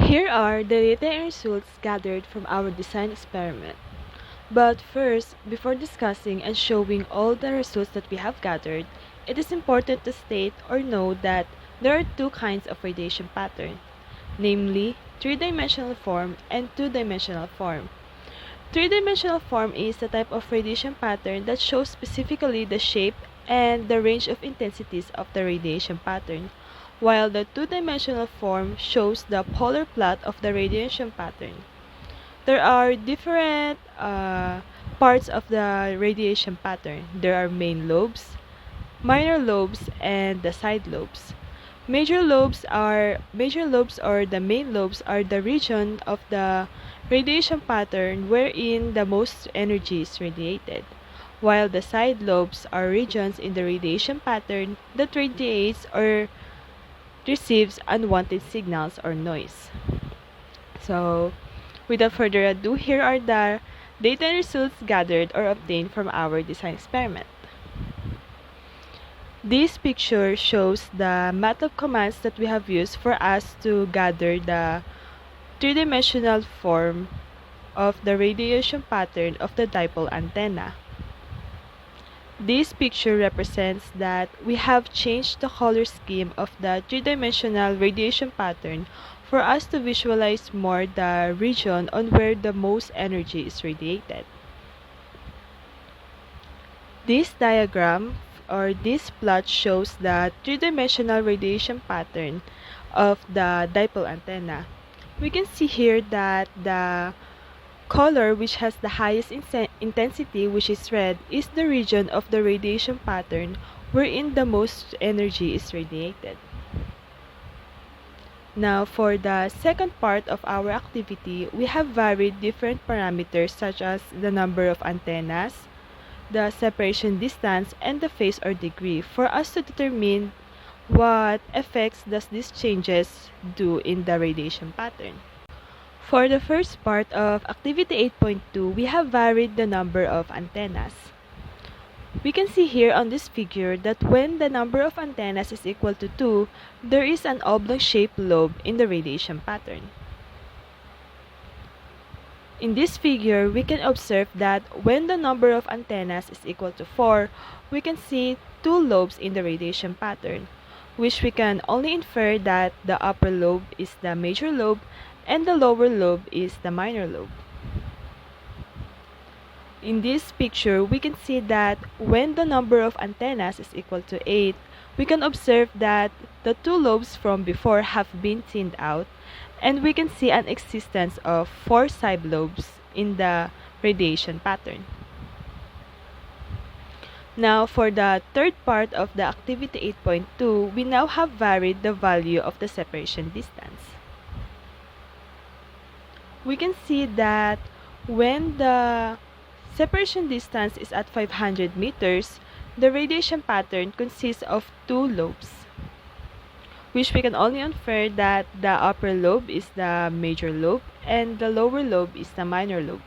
Here are the data and results gathered from our design experiment. But first, before discussing and showing all the results that we have gathered, it is important to state or know that there are two kinds of radiation pattern, namely three-dimensional form and two-dimensional form. Three-dimensional form is the type of radiation pattern that shows specifically the shape and the range of intensities of the radiation pattern, while the two-dimensional form shows the polar plot of the radiation pattern. There are different parts of the radiation pattern. There are main lobes, minor lobes, and the side lobes. Major lobes or the main lobes are the region of the radiation pattern wherein the most energy is radiated, while the side lobes are regions in the radiation pattern that radiates or receives unwanted signals or noise. So, without further ado, here are the data and results gathered or obtained from our design experiment. This picture shows the MATLAB commands that we have used for us to gather the three-dimensional form of the radiation pattern of the dipole antenna. This picture represents that we have changed the color scheme of the three-dimensional radiation pattern for us to visualize more the region on where the most energy is radiated. This diagram or this plot shows the three-dimensional radiation pattern of the dipole antenna. We can see here that the color which has the highest intensity, which is red, is the region of the radiation pattern wherein the most energy is radiated. Now, for the second part of our activity, we have varied different parameters such as the number of antennas, the separation distance, and the phase or degree for us to determine what effects does these changes do in the radiation pattern. For the first part of activity 8.2, we have varied the number of antennas. We can see here on this figure that when the number of antennas is equal to 2, there is an oblong-shaped lobe in the radiation pattern. In this figure, we can observe that when the number of antennas is equal to 4, we can see two lobes in the radiation pattern, which we can only infer that the upper lobe is the major lobe and the lower lobe is the minor lobe. In this picture, we can see that when the number of antennas is equal to 8, we can observe that the two lobes from before have been thinned out, and we can see an existence of 4 side lobes in the radiation pattern. Now, for the third part of the activity 8.2, we now have varied the value of the separation distance. We can see that when the separation distance is at 500 meters, the radiation pattern consists of two lobes, which we can only infer that the upper lobe is the major lobe and the lower lobe is the minor lobe.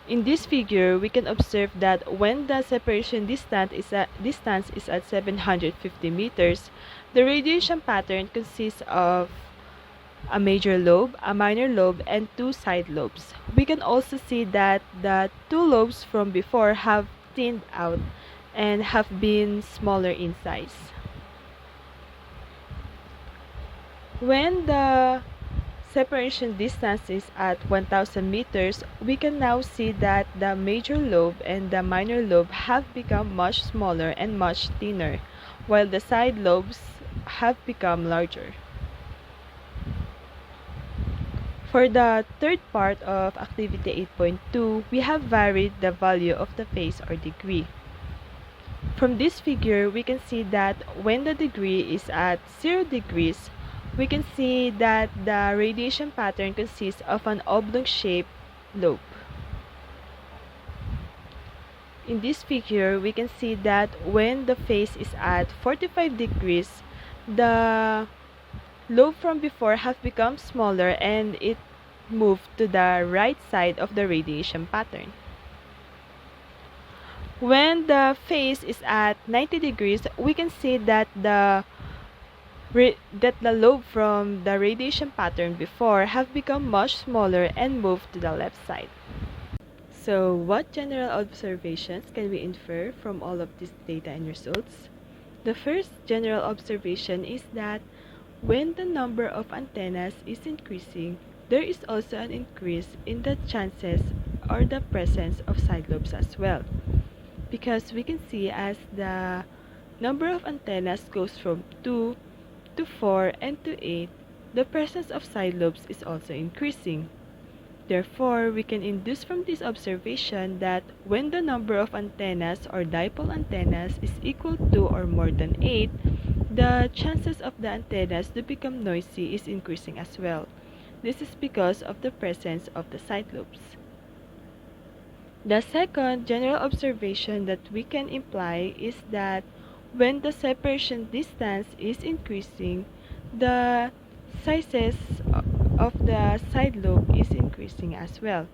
In this figure, we can observe that when the separation distance is at 750 meters, the radiation pattern consists of a major lobe, a minor lobe, and two side lobes. We can also see that the two lobes from before have thinned out and have been smaller in size. When the separation distance is at 1000 meters, we can now see that the major lobe and the minor lobe have become much smaller and much thinner, while the side lobes have become larger. For the third part of activity 8.2, we have varied the value of the phase or degree. From this figure, we can see that when the degree is at 0 degrees, we can see that the radiation pattern consists of an oblong-shaped lobe. In this figure, we can see that when the phase is at 45 degrees, the lobe from before have become smaller and it moved to the right side of the radiation pattern. When the phase is at 90 degrees, we can see that the that the lobe from the radiation pattern before have become much smaller and moved to the left side. So, what general observations can we infer from all of this data and results? The first general observation is that when the number of antennas is increasing, there is also an increase in the chances or the presence of side lobes as well. Because we can see as the number of antennas goes from 2 to 4 and to 8, the presence of side lobes is also increasing. Therefore, we can induce from this observation that when the number of antennas or dipole antennas is equal to or more than 8, the chances of the antennas to become noisy is increasing as well. This is because of the presence of the side lobes. The second general observation that we can imply is that when the separation distance is increasing, the sizes of the side lobe is increasing as well.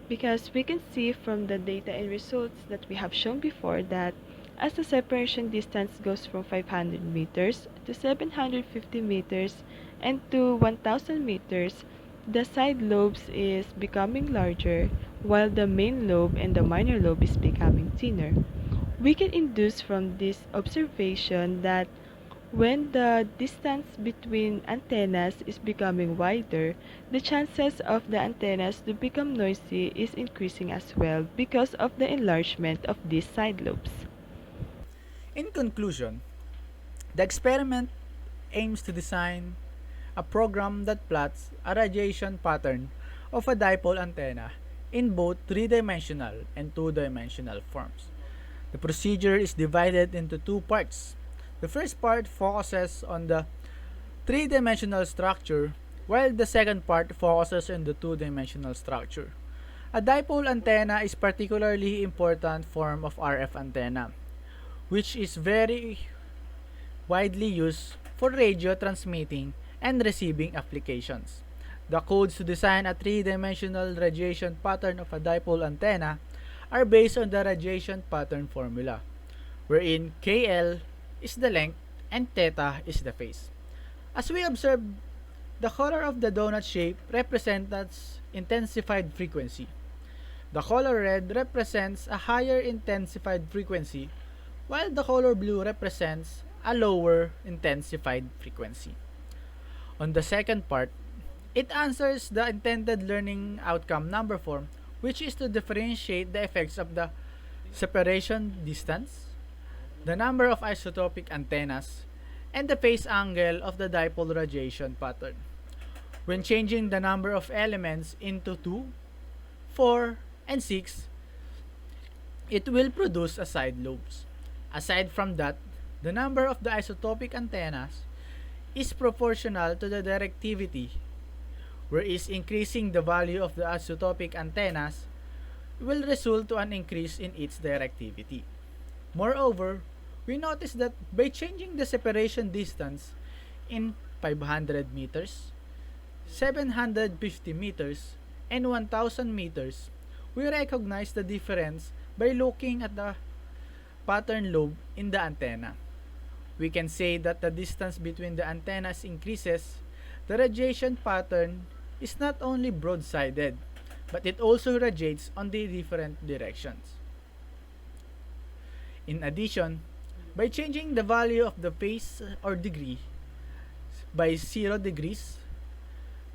Because we can see from the data and results that we have shown before that as the separation distance goes from 500 meters to 750 meters and to 1000 meters, the side lobes is becoming larger while the main lobe and the minor lobe is becoming thinner. We can induce from this observation that when the distance between antennas is becoming wider, the chances of the antennas to become noisy is increasing as well because of the enlargement of these side lobes. In conclusion, the experiment aims to design a program that plots a radiation pattern of a dipole antenna in both three-dimensional and two-dimensional forms. The procedure is divided into two parts. The first part focuses on the three-dimensional structure, while the second part focuses on the two-dimensional structure. A dipole antenna is particularly important form of RF antenna, which is very widely used for radio transmitting and receiving applications. The codes to design a three-dimensional radiation pattern of a dipole antenna are based on the radiation pattern formula, wherein KL is the length and theta is the phase. As we observe, the color of the donut shape represents intensified frequency. The color red represents a higher intensified frequency, while the color blue represents a lower intensified frequency. On the second part, it answers the intended learning outcome number form, which is to differentiate the effects of the separation distance, the number of isotopic antennas, and the phase angle of the dipole radiation pattern. When changing the number of elements into 2, 4, and 6, it will produce a side lobes. Aside from that, the number of the isotopic antennas is proportional to the directivity, whereas increasing the value of the isotopic antennas will result to an increase in its directivity. Moreover, we notice that by changing the separation distance in 500 meters, 750 meters, and 1000 meters, we recognize the difference by looking at the pattern lobe in the antenna. We can say that the distance between the antennas increases, the radiation pattern is not only broad-sided, but it also radiates on the different directions. In addition, by changing the value of the phase or degree by 0 degrees,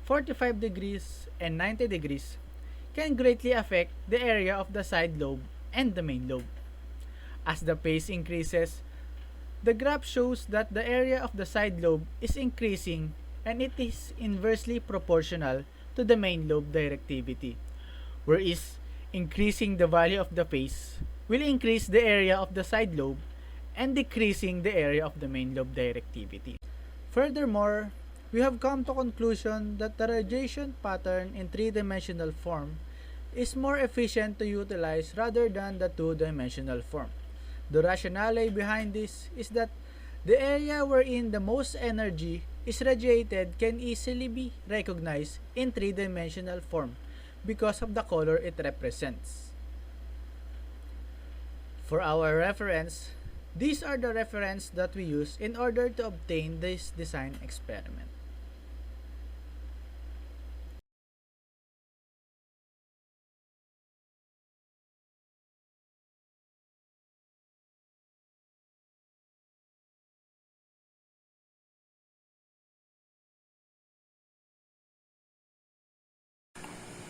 45 degrees, and 90 degrees can greatly affect the area of the side lobe and the main lobe. As the phase increases, the graph shows that the area of the side lobe is increasing and it is inversely proportional to the main lobe directivity, whereas increasing the value of the phase will increase the area of the side lobe and decreasing the area of the main lobe directivity. Furthermore, we have come to conclusion that the radiation pattern in three-dimensional form is more efficient to utilize rather than the two-dimensional form. The rationale behind this is that the area wherein the most energy is radiated can easily be recognized in three-dimensional form because of the color it represents. For our reference, These are the reference that we use in order to obtain this design experiment.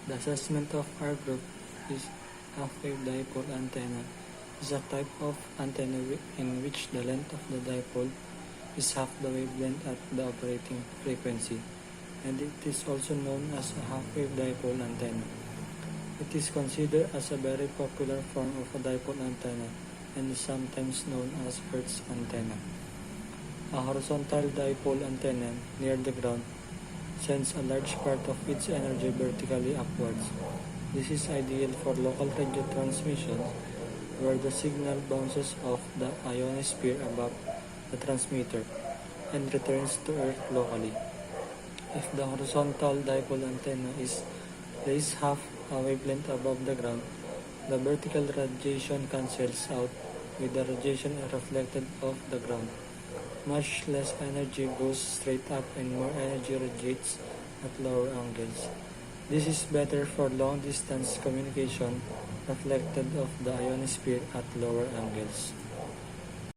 The assessment of our group is half-wave dipole antenna is a type of antenna in which the length of the dipole is half the wavelength at the operating frequency, and it is also known as a half-wave dipole antenna. It is considered as a very popular form of a dipole antenna and is sometimes known as Hertz antenna. A horizontal dipole antenna near the ground sends a large part of its energy vertically upwards. This is ideal for local radio transmissions where the signal bounces off the ionosphere above the transmitter and returns to Earth locally. If the horizontal dipole antenna is placed half a wavelength above the ground, the vertical radiation cancels out with the radiation reflected off the ground. Much less energy goes straight up and more energy radiates at lower angles. This is better for long-distance communication reflected off the ionosphere at lower angles.